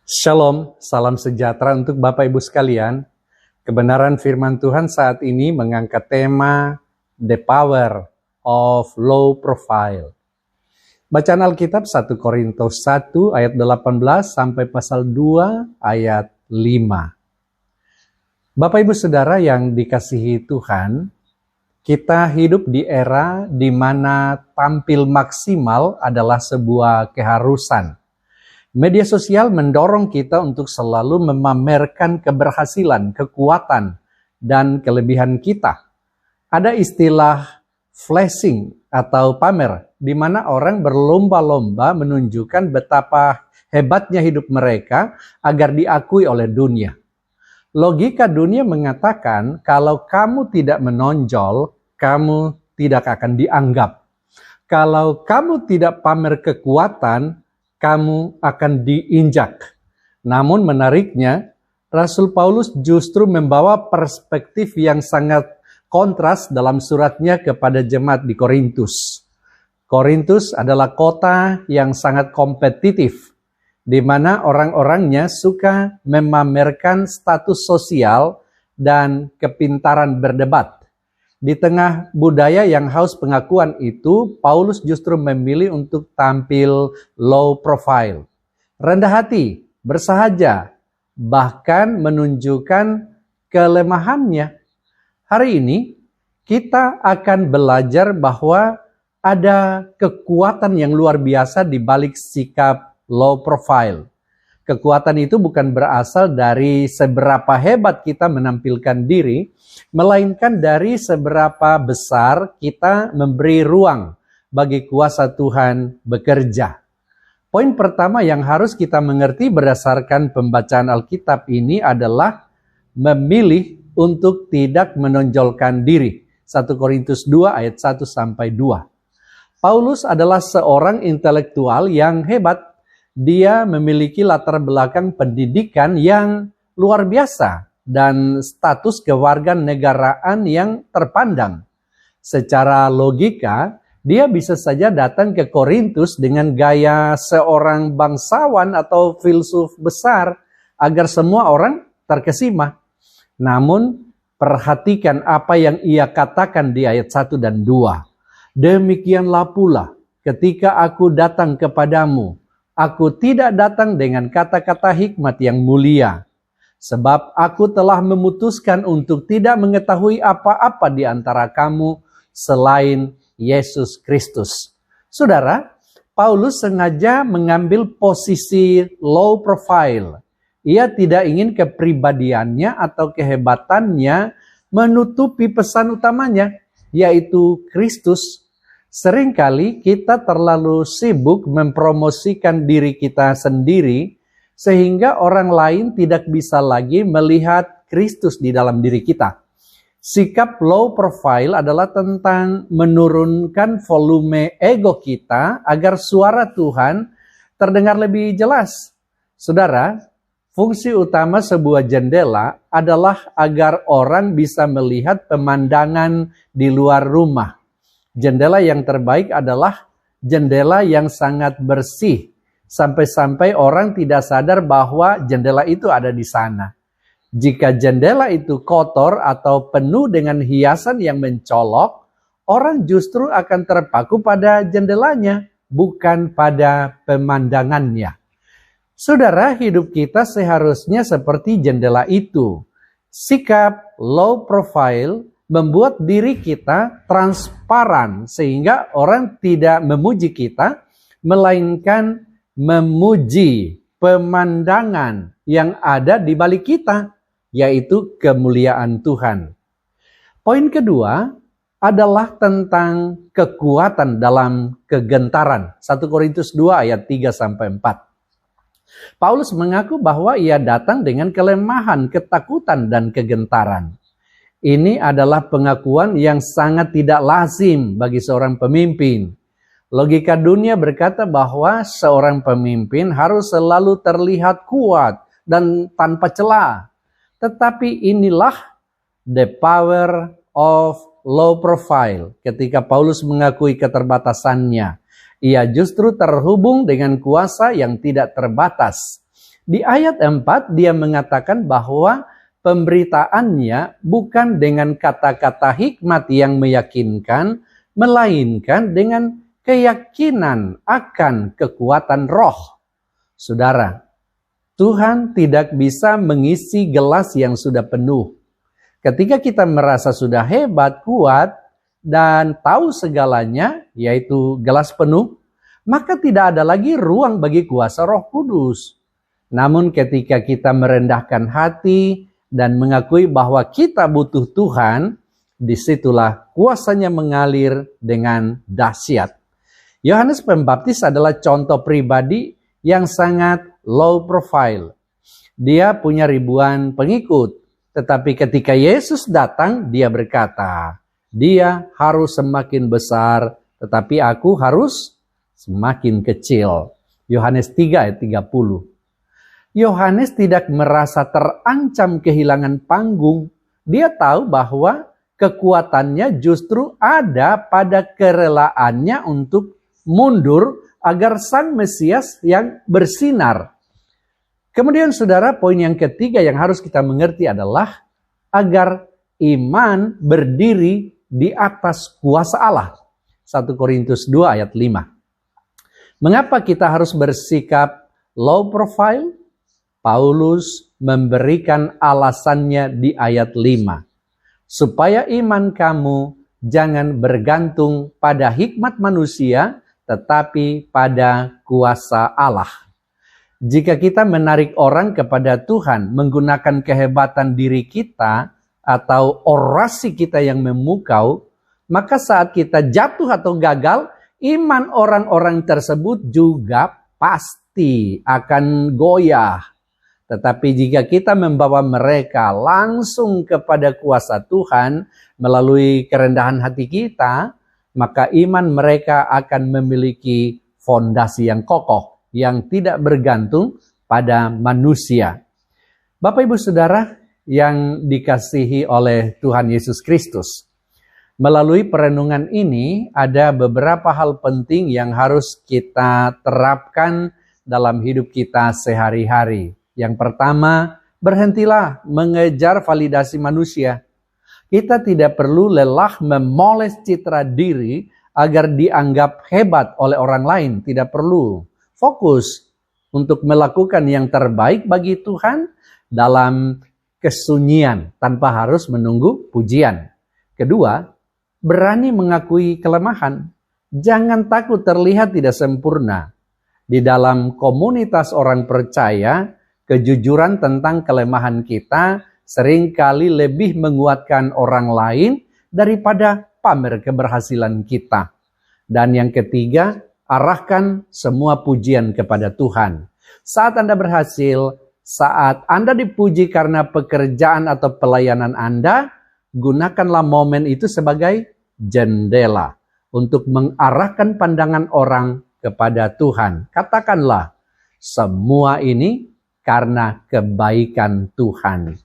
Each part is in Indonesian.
Shalom, salam sejahtera untuk Bapak Ibu sekalian. Kebenaran firman Tuhan saat ini mengangkat tema The Power of Low Profile. Bacaan Alkitab 1 Korintus 1 ayat 18 sampai pasal 2 ayat 5. Bapak Ibu Saudara yang dikasihi Tuhan, kita hidup di era di mana tampil maksimal adalah sebuah keharusan. Media sosial mendorong kita untuk selalu memamerkan keberhasilan, kekuatan, dan kelebihan kita. Ada istilah flashing atau pamer, di mana orang berlomba-lomba menunjukkan betapa hebatnya hidup mereka agar diakui oleh dunia. Logika dunia mengatakan kalau kamu tidak menonjol, kamu tidak akan dianggap. Kalau kamu tidak pamer kekuatan, kamu akan diinjak. Namun menariknya, Rasul Paulus justru membawa perspektif yang sangat kontras dalam suratnya kepada jemaat di Korintus. Korintus adalah kota yang sangat kompetitif, di mana orang-orangnya suka memamerkan status sosial dan kepintaran berdebat. Di tengah budaya yang haus pengakuan itu, Paulus justru memilih untuk tampil low profile, rendah hati, bersahaja, bahkan menunjukkan kelemahannya. Hari ini, kita akan belajar bahwa ada kekuatan yang luar biasa di balik sikap low profile. Kekuatan itu bukan berasal dari seberapa hebat kita menampilkan diri, melainkan dari seberapa besar kita memberi ruang bagi kuasa Tuhan bekerja. Poin pertama yang harus kita mengerti berdasarkan pembacaan Alkitab ini adalah memilih untuk tidak menonjolkan diri. 1 Korintus 2 ayat 1 sampai 2. Paulus adalah seorang intelektual yang hebat. Dia memiliki latar belakang pendidikan yang luar biasa dan status kewarganegaraan yang terpandang. Secara logika, dia bisa saja datang ke Korintus dengan gaya seorang bangsawan atau filsuf besar agar semua orang terkesima. Namun, perhatikan apa yang ia katakan di ayat 1 dan 2. Demikianlah pula ketika aku datang kepadamu, aku tidak datang dengan kata-kata hikmat yang mulia, sebab aku telah memutuskan untuk tidak mengetahui apa-apa di antara kamu selain Yesus Kristus. Saudara, Paulus sengaja mengambil posisi low profile. Ia tidak ingin kepribadiannya atau kehebatannya menutupi pesan utamanya, yaitu Kristus. Seringkali kita terlalu sibuk mempromosikan diri kita sendiri sehingga orang lain tidak bisa lagi melihat Kristus di dalam diri kita. Sikap low profile adalah tentang menurunkan volume ego kita agar suara Tuhan terdengar lebih jelas. Saudara, fungsi utama sebuah jendela adalah agar orang bisa melihat pemandangan di luar rumah. Jendela yang terbaik adalah jendela yang sangat bersih, sampai-sampai orang tidak sadar bahwa jendela itu ada di sana. Jika jendela itu kotor atau penuh dengan hiasan yang mencolok, orang justru akan terpaku pada jendelanya, bukan pada pemandangannya. Saudara, hidup kita seharusnya seperti jendela itu. Sikap low profile membuat diri kita transparan sehingga orang tidak memuji kita, melainkan memuji pemandangan yang ada di balik kita, yaitu kemuliaan Tuhan. Poin kedua adalah tentang kekuatan dalam kegentaran. 1 Korintus 2 ayat 3 sampai 4. Paulus mengaku bahwa ia datang dengan kelemahan, ketakutan, dan kegentaran. Ini adalah pengakuan yang sangat tidak lazim bagi seorang pemimpin. Logika dunia berkata bahwa seorang pemimpin harus selalu terlihat kuat dan tanpa celah. Tetapi inilah the power of low profile. Ketika Paulus mengakui keterbatasannya, ia justru terhubung dengan kuasa yang tidak terbatas. Di ayat 4 dia mengatakan bahwa pemberitaannya bukan dengan kata-kata hikmat yang meyakinkan, melainkan dengan keyakinan akan kekuatan roh. Saudara, Tuhan tidak bisa mengisi gelas yang sudah penuh. Ketika kita merasa sudah hebat, kuat, dan tahu segalanya, yaitu gelas penuh, maka tidak ada lagi ruang bagi kuasa Roh Kudus. Namun ketika kita merendahkan hati dan mengakui bahwa kita butuh Tuhan, disitulah kuasanya mengalir dengan dahsyat. Yohanes Pembaptis adalah contoh pribadi yang sangat low profile. Dia punya ribuan pengikut, tetapi ketika Yesus datang, dia berkata, dia harus semakin besar, tetapi aku harus semakin kecil. Yohanes 3 ayat 30. Yohanes tidak merasa terancam kehilangan panggung. Dia tahu bahwa kekuatannya justru ada pada kerelaannya untuk mundur agar Sang Mesias yang bersinar. Kemudian saudara, poin yang ketiga yang harus kita mengerti adalah agar iman berdiri di atas kuasa Allah. 1 Korintus 2 ayat 5. Mengapa kita harus bersikap low profile? Paulus memberikan alasannya di ayat 5. Supaya iman kamu jangan bergantung pada hikmat manusia, tetapi pada kuasa Allah. Jika kita menarik orang kepada Tuhan menggunakan kehebatan diri kita atau orasi kita yang memukau, maka saat kita jatuh atau gagal, iman orang-orang tersebut juga pasti akan goyah. Tetapi jika kita membawa mereka langsung kepada kuasa Tuhan melalui kerendahan hati kita, maka iman mereka akan memiliki fondasi yang kokoh, yang tidak bergantung pada manusia. Bapak Ibu Saudara yang dikasihi oleh Tuhan Yesus Kristus, melalui perenungan ini ada beberapa hal penting yang harus kita terapkan dalam hidup kita sehari-hari. Yang pertama, berhentilah mengejar validasi manusia. Kita tidak perlu lelah memoles citra diri agar dianggap hebat oleh orang lain. Tidak perlu. Fokus untuk melakukan yang terbaik bagi Tuhan dalam kesunyian tanpa harus menunggu pujian. Kedua, berani mengakui kelemahan. Jangan takut terlihat tidak sempurna. Di dalam komunitas orang percaya, kejujuran tentang kelemahan kita seringkali lebih menguatkan orang lain daripada pamer keberhasilan kita. Dan yang ketiga, arahkan semua pujian kepada Tuhan. Saat Anda berhasil, saat Anda dipuji karena pekerjaan atau pelayanan Anda, gunakanlah momen itu sebagai jendela untuk mengarahkan pandangan orang kepada Tuhan. Katakanlah, semua ini karena kebaikan Tuhan.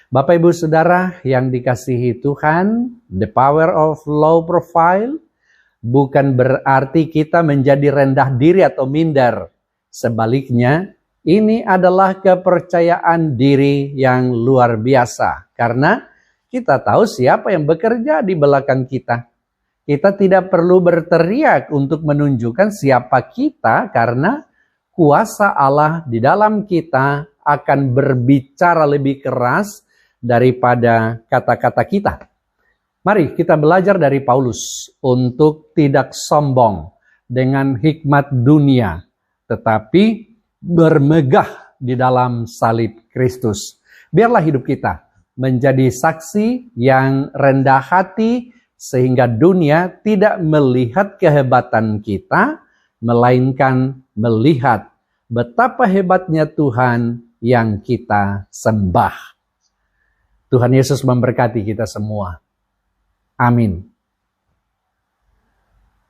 Bapak Ibu Saudara yang dikasihi Tuhan, the power of low profile bukan berarti kita menjadi rendah diri atau minder. Sebaliknya, ini adalah kepercayaan diri yang luar biasa. Karena kita tahu siapa yang bekerja di belakang kita. Kita tidak perlu berteriak untuk menunjukkan siapa kita karena kuasa Allah di dalam kita akan berbicara lebih keras daripada kata-kata kita. Mari kita belajar dari Paulus untuk tidak sombong dengan hikmat dunia, tetapi bermegah di dalam salib Kristus. Biarlah hidup kita menjadi saksi yang rendah hati sehingga dunia tidak melihat kehebatan kita, melainkan melihat betapa hebatnya Tuhan yang kita sembah. Tuhan Yesus memberkati kita semua. Amin.